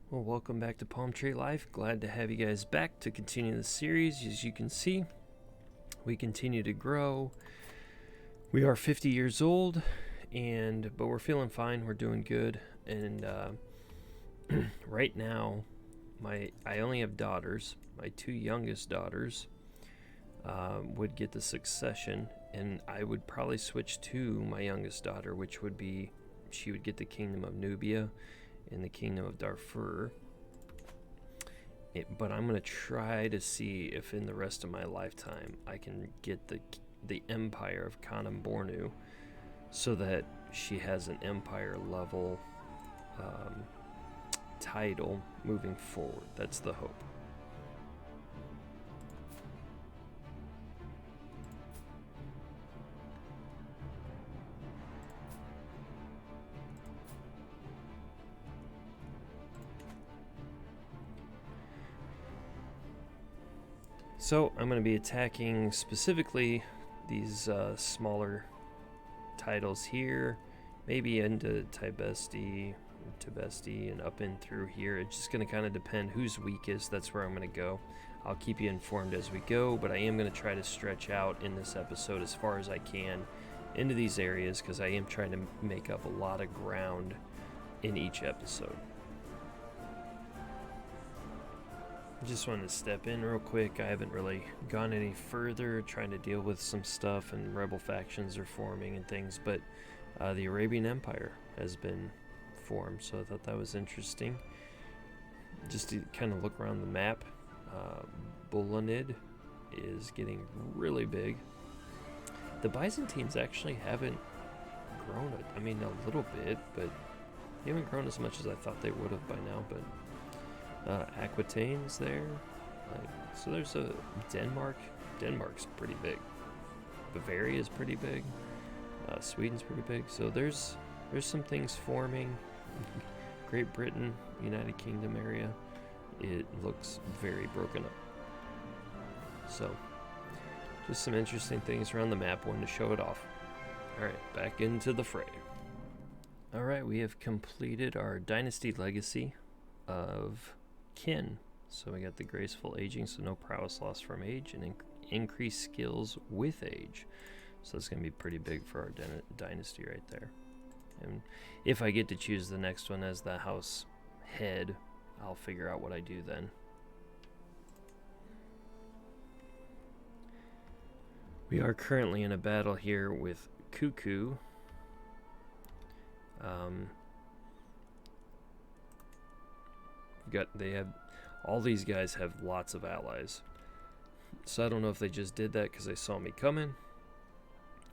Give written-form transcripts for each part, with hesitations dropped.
Well, welcome back to Palm Tree Life. Glad to have you guys back to continue the series. As you can see, we continue to grow. We are 50 years old, but we're feeling fine. We're doing good. And right now, I only have daughters. My two youngest daughters would get the succession, and I would probably switch to my youngest daughter, which would be she would get the Kingdom of Nubia in the Kingdom of Darfur. But I'm going to try to see if in the rest of my lifetime I can get the Empire of Kanem-Burnu so that she has an empire level title moving forward. That's the hope. So I'm going to be attacking specifically these smaller titles here, maybe into Tibesti, and up in through here. It's just going to kind of depend who's weakest. That's where I'm going to go. I'll keep you informed as we go, but I am going to try to stretch out in this episode as far as I can into these areas because I am trying to make up a lot of ground in each episode. Just wanted to step in real quick. I haven't really gone any further trying to deal with some stuff, and rebel factions are forming and things, but the Arabian Empire has been formed, so I thought that was interesting. Just to kind of look around the map, Bulanid is getting really big. The Byzantines actually haven't grown it. I mean, a little bit, but they haven't grown as much as I thought they would have by now, but Aquitaine's there. So there's a Denmark. Denmark's pretty big. Bavaria's pretty big. Sweden's pretty big. So there's some things forming. Great Britain, United Kingdom area. It looks very broken up. So just some interesting things around the map. Wanted to show it off. Alright, back into the fray. Alright, we have completed our dynasty legacy of kin. So we got the graceful aging, so no prowess loss from age, and increased skills with age. So that's going to be pretty big for our dynasty right there. And if I get to choose the next one as the house head, I'll figure out what I do then. We are currently in a battle here with Cuckoo. All these guys have lots of allies, so I don't know if they just did that because they saw me coming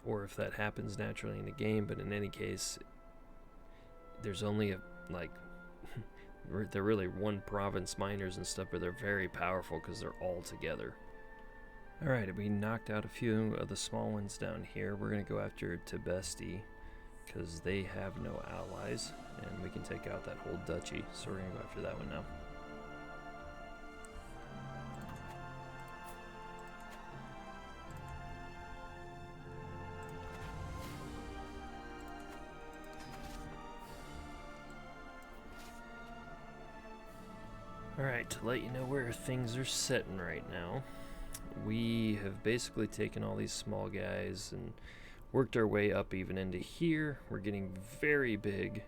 or if that happens naturally in the game, but in any case there's only they're really one province miners and stuff, but they're very powerful because they're all together. Alright, we knocked out a few of the small ones down here. We're going to go after Tibesti because they have no allies, and we can take out that whole duchy, so we're going to go after that one now. Alright, to let you know where things are sitting right now, we have basically taken all these small guys and worked our way up even into here. We're getting very big.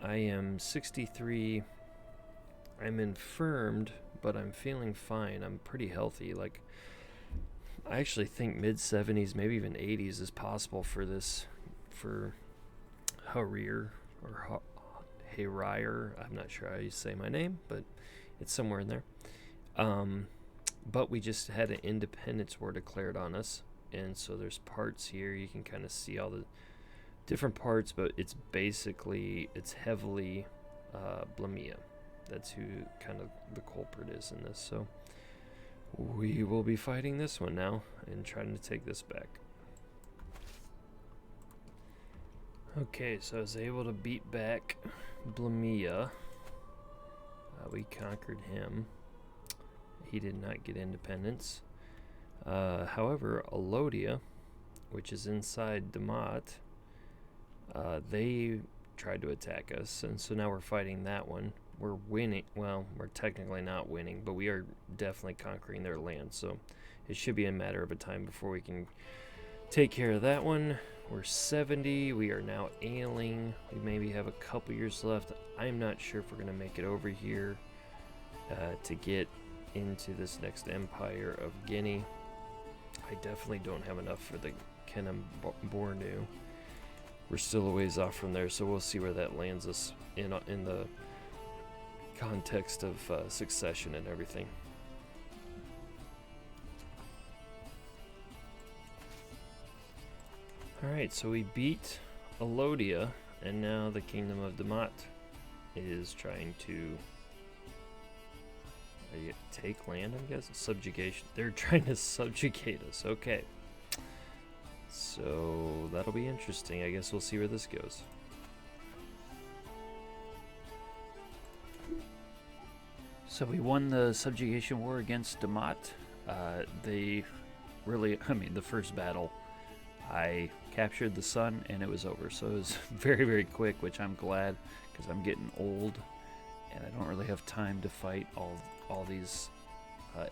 I am 63. I'm infirmed, but I'm feeling fine. I'm pretty healthy. I actually think mid-70s, maybe even 80s is possible for this, for Harir, or Harir. I'm not sure how you say my name, but it's somewhere in there. But we just had an independence war declared on us, and so there's parts here. You can kind of see all the different parts, but it's heavily Blamia. That's who kind of the culprit is in this. So we will be fighting this one now and trying to take this back. Okay, so I was able to beat back Blamia. We conquered him. He did not get independence. However, Alodia, which is inside Damat, they tried to attack us, and so now we're fighting that one. we're winning. Well, we're technically not winning, but we are definitely conquering their land. So it should be a matter of a time before we can take care of that one. We're 70. We are now ailing. We maybe have a couple years left. I'm not sure if we're going to make it over here to get into this next Empire of Guinea. I definitely don't have enough for the Kanem-Burnu. We're still a ways off from there, so we'll see where that lands us in the context of succession and everything. Alright, so we beat Alodia, and now the Kingdom of Damat is trying to take land, I guess? Subjugation. They're trying to subjugate us. Okay. So that'll be interesting. I guess we'll see where this goes. So we won the subjugation war against Damat. They really, the first battle, I captured the sun and it was over. So it was very, very quick, which I'm glad because I'm getting old and I don't really have time to fight all these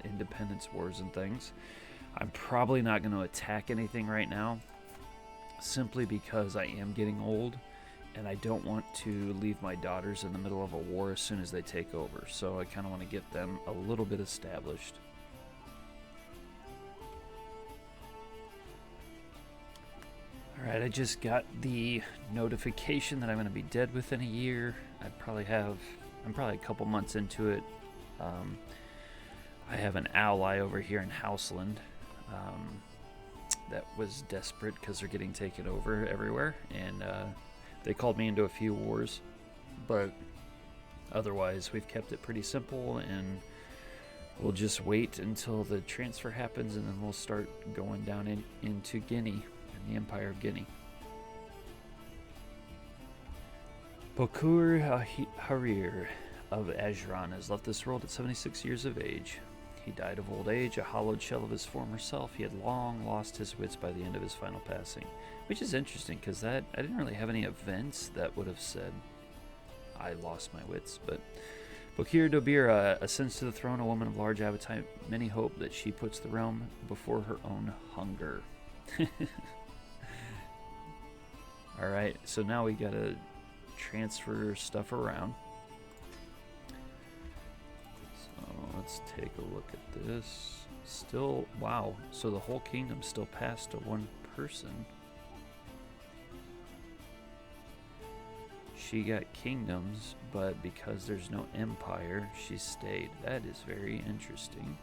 independence wars and things. I'm probably not going to attack anything right now, simply because I am getting old, and I don't want to leave my daughters in the middle of a war as soon as they take over. So I kind of want to get them a little bit established. Alright, I just got the notification that I'm going to be dead within a year. I'm probably a couple months into it. I have an ally over here in Houseland that was desperate because they're getting taken over everywhere, and they called me into a few wars, but otherwise we've kept it pretty simple, and we'll just wait until the transfer happens, and then we'll start going down into Guinea and the Empire of Guinea. Bokur Harir of Ajuraan has left this world at 76 years of age. He died of old age, a hollowed shell of his former self. He had long lost his wits by the end of his final passing, which is interesting because I didn't really have any events that would have said I lost my wits. But Bokir Dobira ascends to the throne, a woman of large appetite. Many hope that she puts the realm before her own hunger. All right, so now we gotta transfer stuff around. Let's take a look at this. Still, wow, so the whole kingdom still passed to one person. She got kingdoms, but because there's no empire, she stayed. That is very interesting.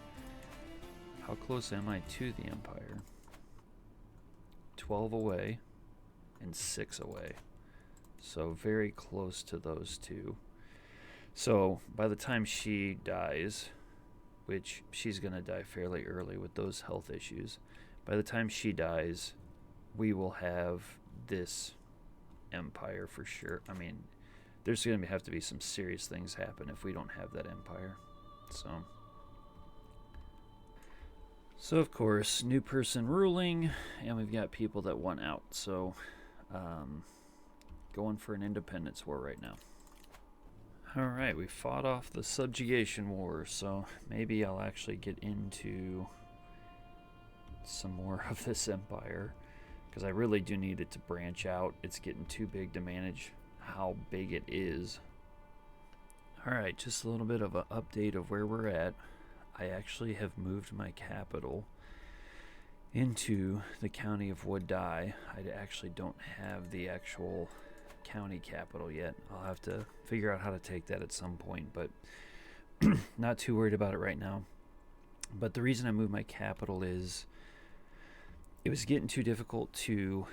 How close am I to the empire? 12 away and 6 away. So very close to those two. So by the time she dies, which she's going to die fairly early with those health issues, by the time she dies, we will have this empire for sure. I mean, there's going to have to be some serious things happen if we don't have that empire. So of course, new person ruling, and we've got people that want out. So going for an independence war right now. Alright, we fought off the subjugation war, so maybe I'll actually get into some more of this empire, because I really do need it to branch out. It's getting too big to manage how big it is. Alright, just a little bit of an update of where we're at. I actually have moved my capital into the county of Wadai. I actually don't have the actual county capital yet. I'll have to figure out how to take that at some point, but not too worried about it right now. But the reason I moved my capital is it was getting too difficult to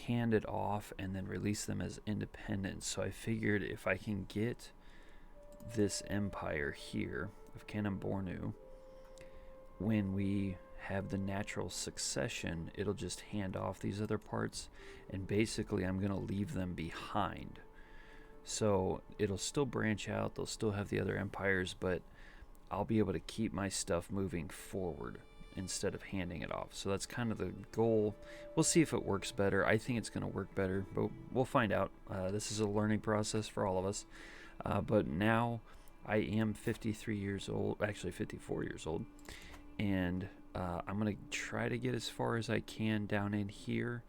hand it off and then release them as independents. So I figured if I can get this empire here of Kanem-Burnu, when we have the natural succession, it'll just hand off these other parts, and basically I'm going to leave them behind. So it'll still branch out, they'll still have the other empires, but I'll be able to keep my stuff moving forward instead of handing it off. So that's kind of the goal. We'll see if it works better. I think it's going to work better, but we'll find out. This is a learning process for all of us. But now I am 53 years old, actually 54 years old, and I'm going to try to get as far as I can down in here.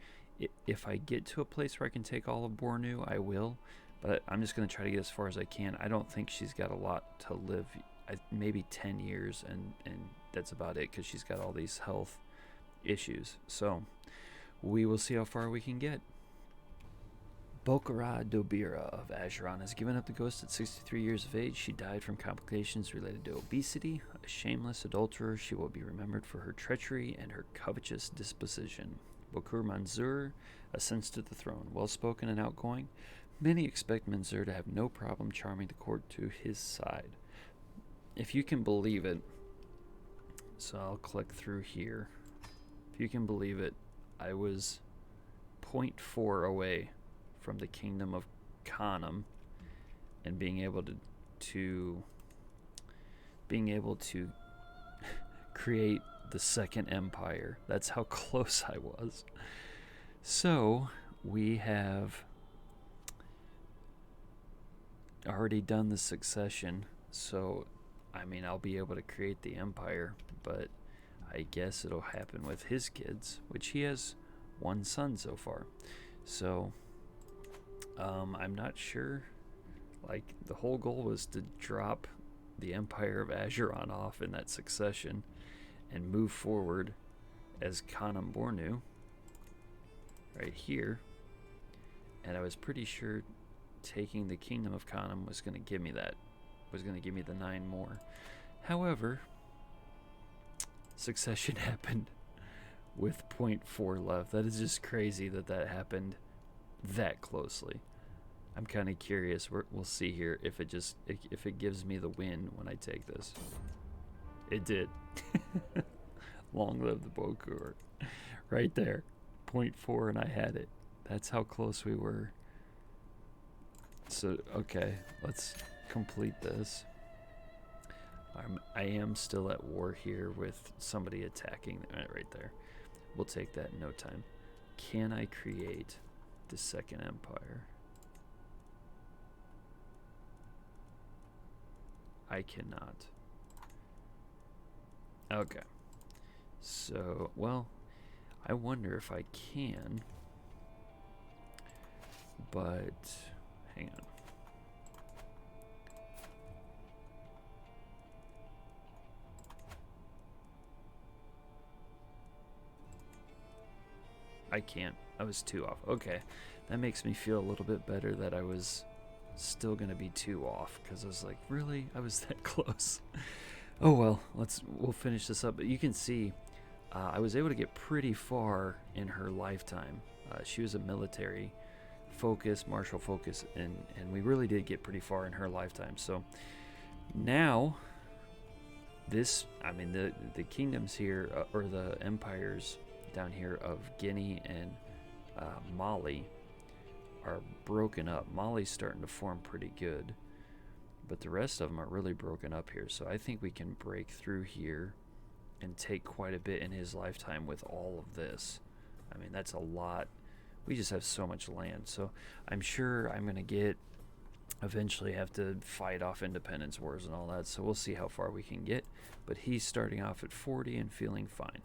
If I get to a place where I can take all of Bornu, I will, but I'm just going to try to get as far as I can. I don't think she's got a lot to live, maybe 10 years, and that's about it, because she's got all these health issues. So we will see how far we can get. Bokara Dobira of Ajuraan has given up the ghost at 63 years of age. She died from complications related to obesity. A shameless adulterer, she will be remembered for her treachery and her covetous disposition. Bokur Manzur ascends to the throne. Well-spoken and outgoing, many expect Manzur to have no problem charming the court to his side. If you can believe it, so I'll click through here. If you can believe it, I was 0.4 away from the kingdom of Kanem and being able to create the second empire. That's how close I was. So we have already done the succession, so I mean, I'll be able to create the empire, but I guess it'll happen with his kids, which he has one son so far. So I'm not sure. Like, the whole goal was to drop the Empire of Ajuraan off in that succession and move forward as Kanem-Burnu right here. And I was pretty sure taking the kingdom of Kanem was going to give me that. Was going to give me the 9 more. However, succession happened with 0.4 left. That is just crazy that happened that closely. I'm kind of curious. We'll see here if it gives me the win when I take this. It did. Long live the Bokur. Right there. 0.4 and I had it. That's how close we were. So, okay, let's complete this. I am still at war here with somebody attacking right there. We'll take that in no time. Can I create the second empire? I cannot. Okay. So, well, I wonder if I can. But, hang on. I can't. I was 2 off. Okay. That makes me feel a little bit better that I was still going to be 2 off, because I was like, really? I was that close. Oh well, we'll finish this up. But you can see I was able to get pretty far in her lifetime. She was a military focus, martial focus, and we really did get pretty far in her lifetime. So now this, I mean, the kingdoms here, or the empires down here of Guinea and Mali are broken up. Mali's starting to form pretty good, but the rest of them are really broken up here. So I think we can break through here and take quite a bit in his lifetime with all of this. I mean, that's a lot. We just have so much land. So I'm sure I'm going to eventually have to fight off independence wars and all that. So we'll see how far we can get. But he's starting off at 40 and feeling fine.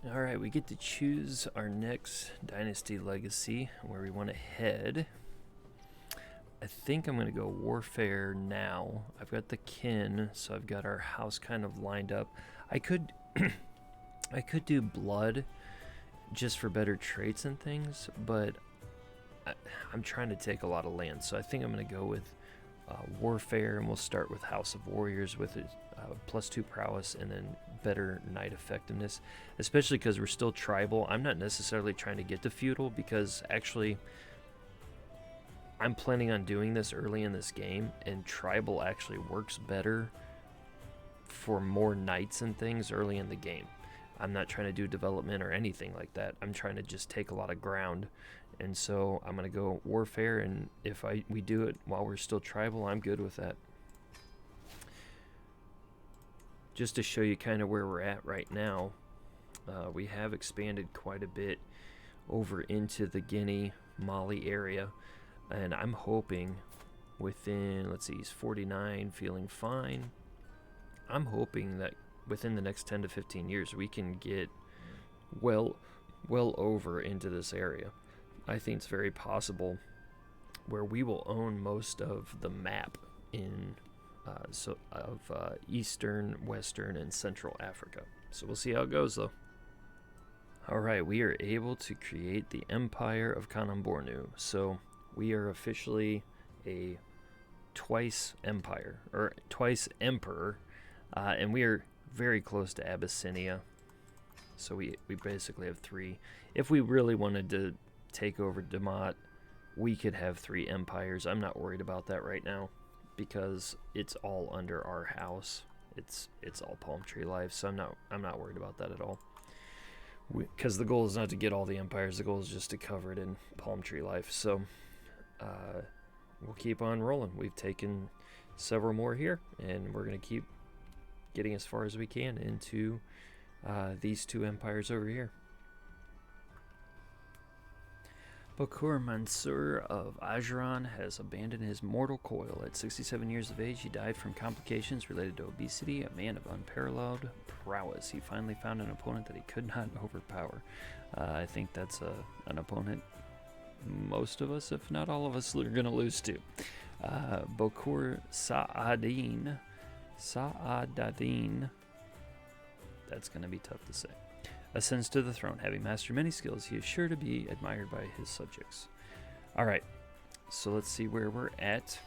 Alright, we get to choose our next dynasty legacy, where we want to head. I think I'm going to go warfare now. I've got the kin, so I've got our house kind of lined up. I could do blood just for better traits and things, but I'm trying to take a lot of land, so I think I'm going to go with warfare, and we'll start with House of Warriors with it. +2 prowess, and then better knight effectiveness, especially because we're still tribal. I'm not necessarily trying to get to feudal, because actually I'm planning on doing this early in this game, and tribal actually works better for more knights and things early in the game. I'm not trying to do development or anything like that. I'm trying to just take a lot of ground, and so I'm going to go warfare, and if we do it while we're still tribal, I'm good with that. Just to show you kind of where we're at right now, we have expanded quite a bit over into the Guinea, Mali area. And I'm hoping within, let's see, he's 49, feeling fine. I'm hoping that within the next 10 to 15 years, we can get well over into this area. I think it's very possible where we will own most of the map in Eastern, Western, and Central Africa. So we'll see how it goes, though. Alright, we are able to create the Empire of Kanem-Burnu. So we are officially a twice empire, or twice emperor, and we are very close to Abyssinia. So we basically have 3. If we really wanted to take over Damat, we could have 3 empires. I'm not worried about that right now because it's all under our house. It's all PalmTreeLife, so I'm not worried about that at all. Because the goal is not to get all the empires, the goal is just to cover it in PalmTreeLife. So we'll keep on rolling. We've taken several more here, and we're going to keep getting as far as we can into these 2 empires over here. Bakur Mansur of Ajuraan has abandoned his mortal coil. At 67 years of age, he died from complications related to obesity, a man of unparalleled prowess. He finally found an opponent that he could not overpower. I think that's an opponent most of us, if not all of us, are going to lose to. Bakur Sa'adin. That's going to be tough to say. Ascends to the throne. Having mastered many skills, he is sure to be admired by his subjects. Alright, so let's see where we're at.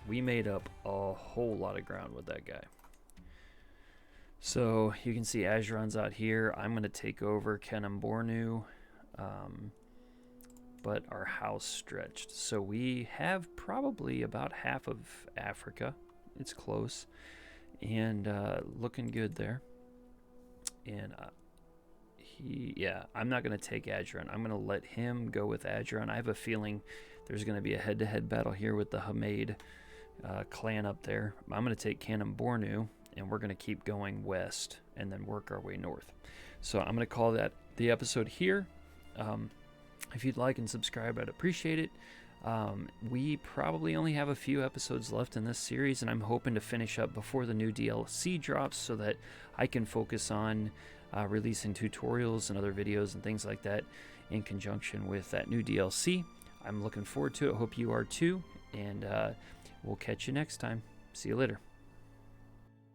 We made up a whole lot of ground with that guy. So you can see Ajuraan's out here. I'm going to take over Kanem-Burnu, but our house stretched. So we have probably about half of Africa. It's close. And looking good there. And I'm not going to take Ajuraan. I'm going to let him go with Ajuraan. I have a feeling there's going to be a head-to-head battle here with the Hamid clan up there. I'm going to take Kanem-Burnu, and we're going to keep going west and then work our way north. So I'm going to call that the episode here. If you'd like and subscribe, I'd appreciate it. We probably only have a few episodes left in this series, and I'm hoping to finish up before the new DLC drops so that I can focus on releasing tutorials and other videos and things like that in conjunction with that new DLC. I'm looking forward to it. Hope you are too, and we'll catch you next time. See you later.